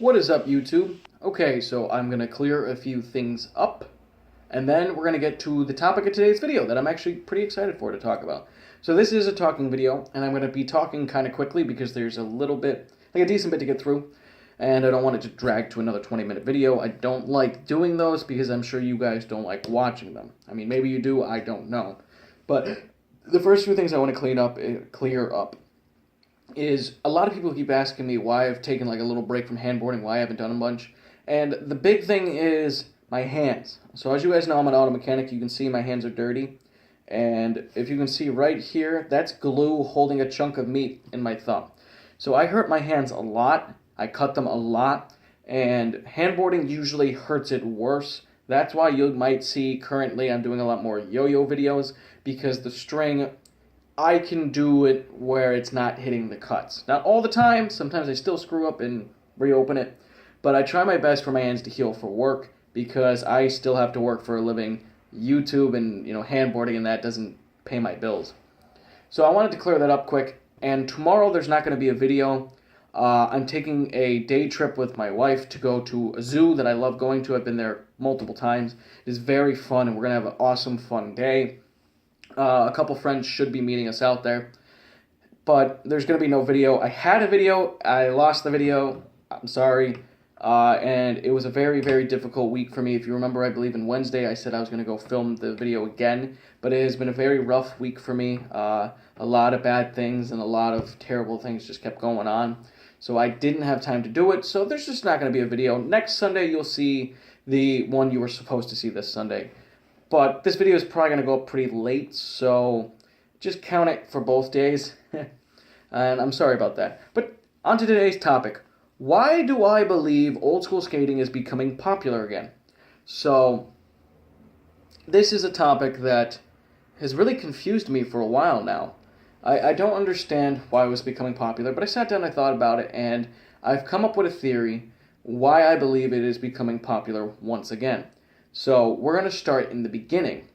What is up, YouTube? Okay, so I'm going to clear a few things up, and then we're going to get to the topic of today's video that I'm actually pretty excited for to talk about. So this is a talking video, and I'm going to be talking kind of quickly because there's a little bit, like a decent bit to get through, and I don't want it to drag to another 20-minute video. I don't like doing those because I'm sure you guys don't like watching them. I mean, maybe you do, I don't know. But the first few things I want to clear up is a lot of people keep asking me why I've taken like a little break from handboarding, why I haven't done a bunch. And the big thing is my hands. So as you guys know, I'm an auto mechanic. You can see my hands are dirty. And if you can see right here, that's glue holding a chunk of meat in my thumb. So I hurt my hands a lot. I cut them a lot. And handboarding usually hurts it worse. That's why you might see currently I'm doing a lot more yo-yo videos, because the string, I can do it where it's not hitting the cuts. Not all the time. Sometimes I still screw up and reopen it. But I try my best for my hands to heal for work, because I still have to work for a living. YouTube and handboarding and that doesn't pay my bills. So I wanted to clear that up quick. And tomorrow there's not going to be a video. I'm taking a day trip with my wife to go to a zoo that I love going to. I've been there multiple times. It is very fun, and we're going to have an awesome, fun day. A couple friends should be meeting us out there. But there's going to be no video. I had a video. I lost the video. I'm sorry. And it was a very, very difficult week for me. If you remember, I believe in Wednesday, I said I was going to go film the video again. But it has been a very rough week for me. A lot of bad things and a lot of terrible things just kept going on. So I didn't have time to do it. So there's just not going to be a video. Next Sunday, you'll see the one you were supposed to see this Sunday. But this video is probably going to go up pretty late, so just count it for both days. And I'm sorry about that. But on to today's topic. Why do I believe old school skating is becoming popular again? So this is a topic that has really confused me for a while now. I don't understand why it was becoming popular, but I sat down and I thought about it, and I've come up with a theory why I believe it is becoming popular once again. So we're going to start in the beginning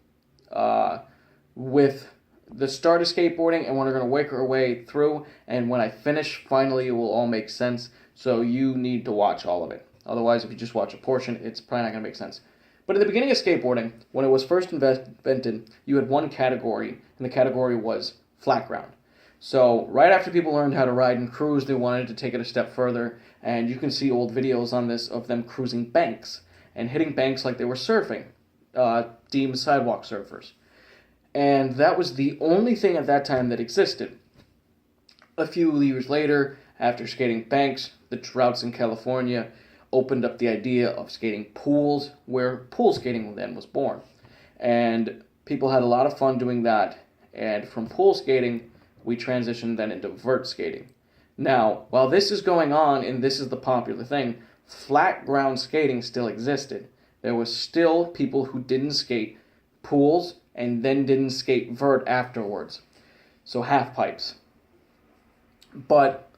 with the start of skateboarding, and we're going to work our way through, and when I finish, finally it will all make sense, so you need to watch all of it. Otherwise, if you just watch a portion, it's probably not going to make sense. But at the beginning of skateboarding, when it was first invented, you had one category, and the category was flat ground. So right after people learned how to ride and cruise, they wanted to take it a step further, and you can see old videos on this of them cruising banks and hitting banks like they were surfing, deemed sidewalk surfers. And that was the only thing at that time that existed. A few years later, after skating banks, the droughts in California opened up the idea of skating pools, where pool skating then was born. And people had a lot of fun doing that. And from pool skating, we transitioned then into vert skating. Now, while this is going on, and this is the popular thing, flat ground skating still existed. There was still people who didn't skate pools and then didn't skate vert afterwards. So half pipes. But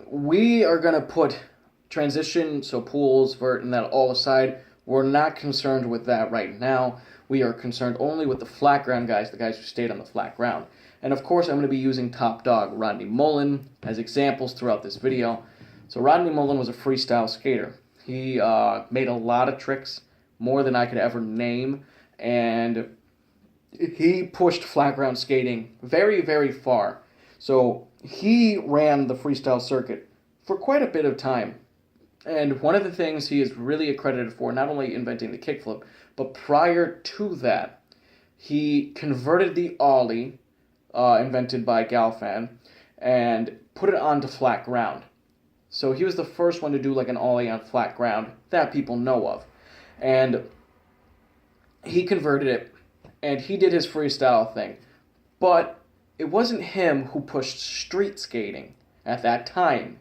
we are going to put transition, so pools, vert, and that all aside. We're not concerned with that right now. We are concerned only with the flat ground guys, the guys who stayed on the flat ground. And of course, I'm going to be using top dog Rodney Mullen as examples throughout this video. So Rodney Mullen was a freestyle skater. He made a lot of tricks, more than I could ever name, and he pushed flat ground skating very, very far. So he ran the freestyle circuit for quite a bit of time. And one of the things he is really accredited for, not only inventing the kickflip, but prior to that, he converted the ollie, invented by Galfan, and put it onto flat ground. So he was the first one to do like an ollie on flat ground that people know of. And he converted it, and he did his freestyle thing. But it wasn't him who pushed street skating at that time.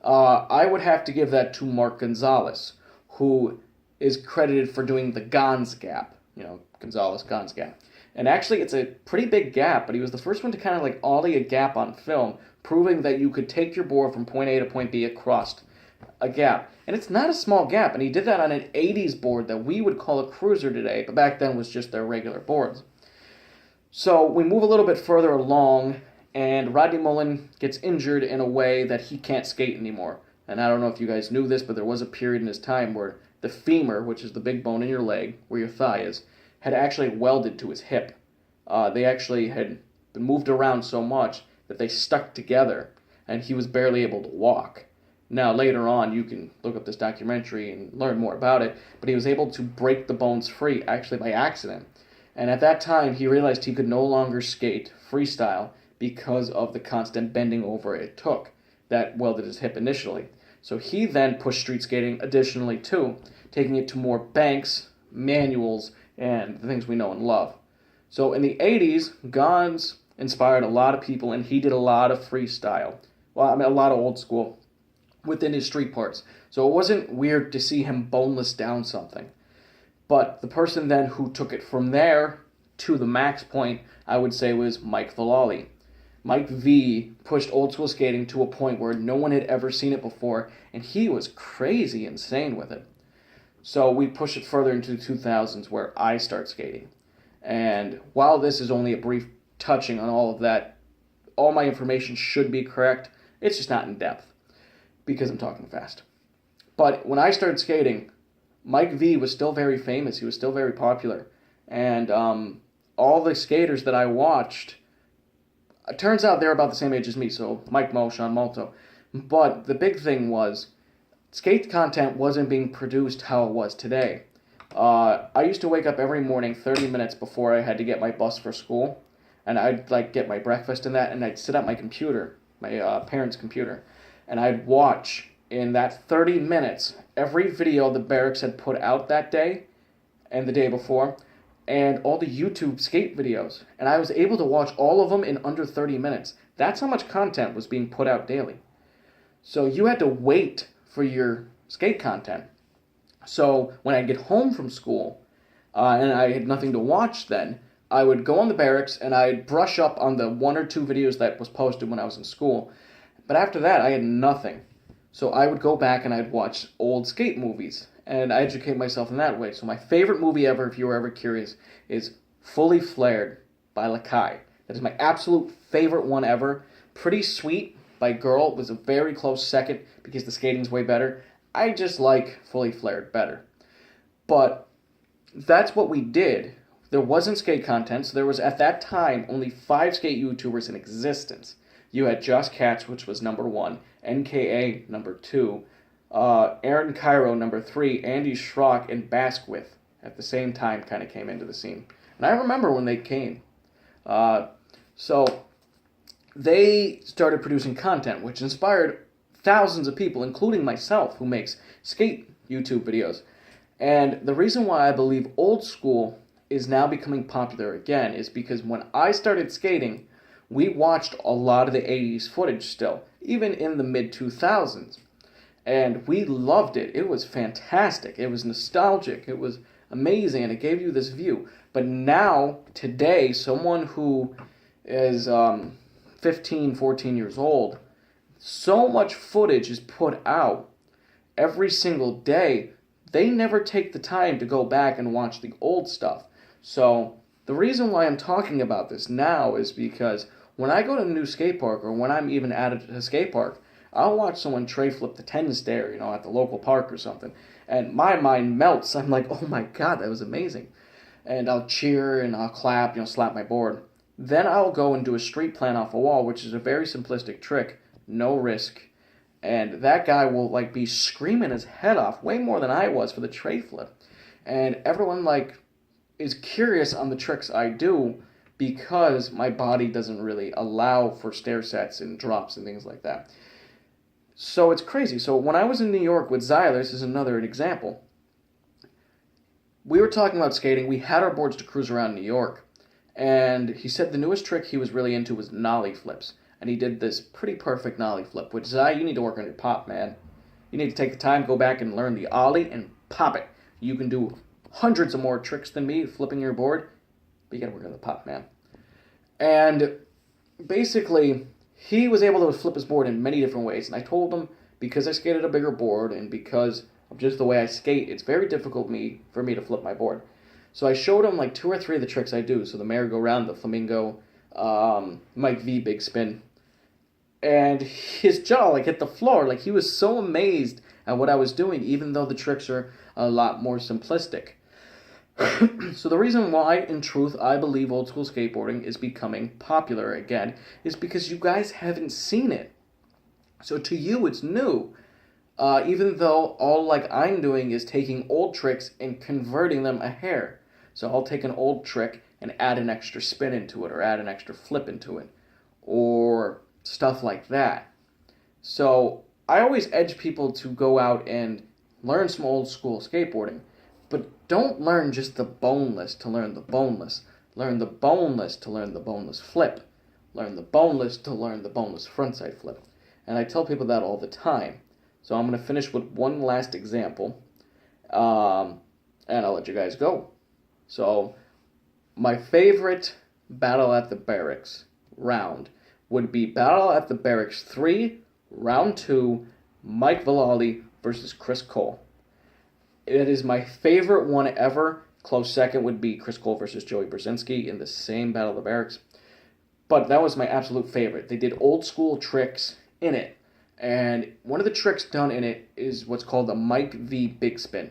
I would have to give that to Mark Gonzalez, who is credited for doing the Gons gap. Gonzalez, Gons gap. And actually, it's a pretty big gap, but he was the first one to kind of like ollie a gap on film, proving that you could take your board from point A to point B across a gap. And it's not a small gap, and he did that on an 80s board that we would call a cruiser today, but back then was just their regular boards. So we move a little bit further along, and Rodney Mullen gets injured in a way that he can't skate anymore. And I don't know if you guys knew this, but there was a period in his time where the femur, which is the big bone in your leg, where your thigh is, had actually welded to his hip. They actually had been moved around so much that they stuck together, and he was barely able to walk. Now, later on, you can look up this documentary and learn more about it, but he was able to break the bones free, actually by accident. And at that time, he realized he could no longer skate freestyle because of the constant bending over it took that welded his hip initially. So he then pushed street skating additionally too, taking it to more banks, manuals, and the things we know and love. So in the 80s, Gonz inspired a lot of people, and he did a lot of freestyle. Well, I mean, a lot of old school within his street parts. So it wasn't weird to see him boneless down something. But the person then who took it from there to the max point, I would say, was Mike Vallely. Mike V pushed old school skating to a point where no one had ever seen it before, and he was crazy insane with it. So we push it further into the 2000s where I start skating. And while this is only a brief touching on all of that, all my information should be correct. It's just not in depth because I'm talking fast. But when I started skating, Mike V was still very famous. He was still very popular. And all the skaters that I watched, it turns out they're about the same age as me, so Mike Mo, Sean Malto. But the big thing was, skate content wasn't being produced how it was today. I used to wake up every morning 30 minutes before I had to get my bus for school, and I'd get my breakfast and that, and I'd sit at my computer, my parents' computer, and I'd watch in that 30 minutes every video the Barracks had put out that day and the day before, and all the YouTube skate videos. And I was able to watch all of them in under 30 minutes. That's how much content was being put out daily. So you had to wait for your skate content. So when I'd get home from school, and I had nothing to watch then, I would go on the Barracks and I'd brush up on the 1 or 2 videos that was posted when I was in school. But after that, I had nothing. So I would go back and I'd watch old skate movies, and I educate myself in that way. So my favorite movie ever, if you were ever curious, is Fully Flared by Lakai. That is my absolute favorite one ever. Pretty Sweet by Girl was a very close second because the skating's way better. I just like Fully Flared better. But that's what we did. There wasn't skate content, so there was at that time only 5 skate YouTubers in existence. You had Josh Katz, which was number 1, NKA number 2, Aaron Cairo number 3, Andy Schrock, and Baskwith at the same time kind of came into the scene. And I remember when they came. So they started producing content, which inspired thousands of people, including myself, who makes skate YouTube videos. And the reason why I believe old school is now becoming popular again is because when I started skating, we watched a lot of the 80s footage still, even in the mid-2000s. And we loved it. It was fantastic. It was nostalgic. It was amazing, and it gave you this view. But now, today, someone who is 15, 14 years old, so much footage is put out every single day, they never take the time to go back and watch the old stuff. So the reason why I'm talking about this now is because when I go to a new skate park, or when I'm even at a skate park, I'll watch someone tray flip the 10 stair, at the local park or something, and my mind melts. I'm like, oh my god, that was amazing. And I'll cheer and I'll clap, slap my board. Then I'll go and do a street plan off a wall, which is a very simplistic trick, no risk. And that guy will be screaming his head off, way more than I was for the tray flip. And everyone is curious on the tricks I do, because my body doesn't really allow for stair sets and drops and things like that. So it's crazy. So when I was in New York with Zyler, this is another example. We were talking about skating. We had our boards to cruise around New York. And he said the newest trick he was really into was nollie flips. And he did this pretty perfect nollie flip, which Zy, you need to work on your pop, man. You need to take the time, go back and learn the ollie and pop it. You can do hundreds of more tricks than me flipping your board, but you gotta work on the pop, man. And basically, he was able to flip his board in many different ways. And I told him, because I skated a bigger board and because of just the way I skate, it's very difficult for me to flip my board. So I showed him 2 or 3 of the tricks I do. So the merry-go-round, the flamingo, Mike V big spin. and his jaw like hit the floor. Like, he was so amazed at what I was doing, even though the tricks are a lot more simplistic. So the reason why, in truth, I believe old school skateboarding is becoming popular again is because you guys haven't seen it. So to you, it's new. Even though all like I'm doing is taking old tricks and converting them a hair. So I'll take an old trick and add an extra spin into it, or add an extra flip into it, or stuff like that. So I always edge people to go out and learn some old school skateboarding, but don't learn just the boneless to learn the boneless. Learn the boneless to learn the boneless flip. Learn the boneless to learn the boneless frontside flip. And I tell people that all the time. So I'm going to finish with one last example, and I'll let you guys go. So my favorite Battle at the Barracks round would be Battle at the Barracks 3, Round 2, Mike Vallely versus Chris Cole. It is my favorite one ever. Close second would be Chris Cole versus Joey Brzezinski in the same Battle of the Barracks. But that was my absolute favorite. They did old school tricks in it. And one of the tricks done in it is what's called the Mike V Big Spin,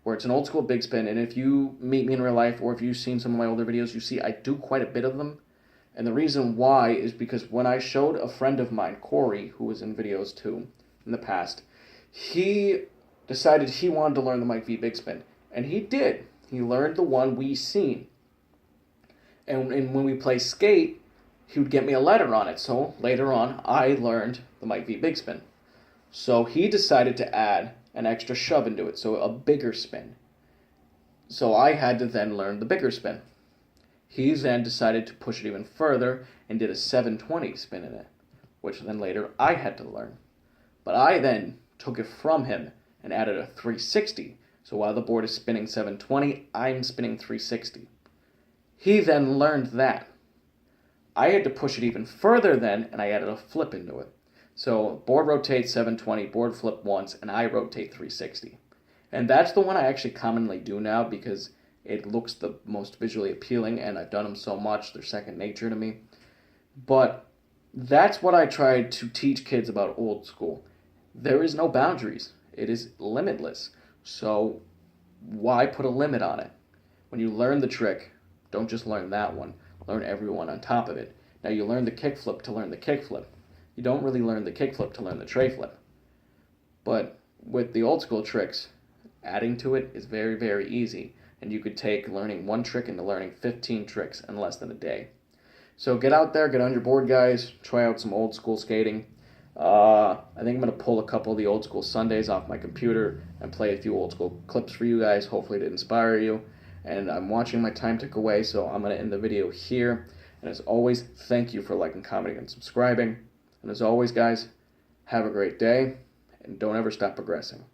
where it's an old school big spin. And if you meet me in real life, or if you've seen some of my older videos, you see I do quite a bit of them. And the reason why is because when I showed a friend of mine, Corey, who was in videos too in the past, he decided he wanted to learn the Mike V Big Spin. And he did. He learned the one we seen. And when we play skate, he would get me a letter on it. So later on, I learned the Mike V Big Spin. So he decided to add an extra shove into it, so a bigger spin. So I had to then learn the bigger spin. He then decided to push it even further and did a 720 spin in it, which then later I had to learn. But I then took it from him and added a 360. So while the board is spinning 720, I'm spinning 360. He then learned that. I had to push it even further then, and I added a flip into it. So board rotates 720, board flip once, and I rotate 360. And that's the one I actually commonly do now because it looks the most visually appealing, and I've done them so much, they're second nature to me. But that's what I try to teach kids about old school. There is no boundaries. It is limitless. So why put a limit on it? When you learn the trick, don't just learn that one. Learn everyone on top of it. Now you learn the kickflip to learn the kickflip. You don't really learn the kickflip to learn the tray flip. But with the old school tricks, adding to it is very, very easy. And you could take learning one trick into learning 15 tricks in less than a day. So get out there, get on your board, guys. Try out some old school skating. I think I'm going to pull a couple of the old school Sundays off my computer and play a few old school clips for you guys, hopefully to inspire you. And I'm watching my time tick away, so I'm going to end the video here. And as always, thank you for liking, commenting, and subscribing. And as always, guys, have a great day, and don't ever stop progressing.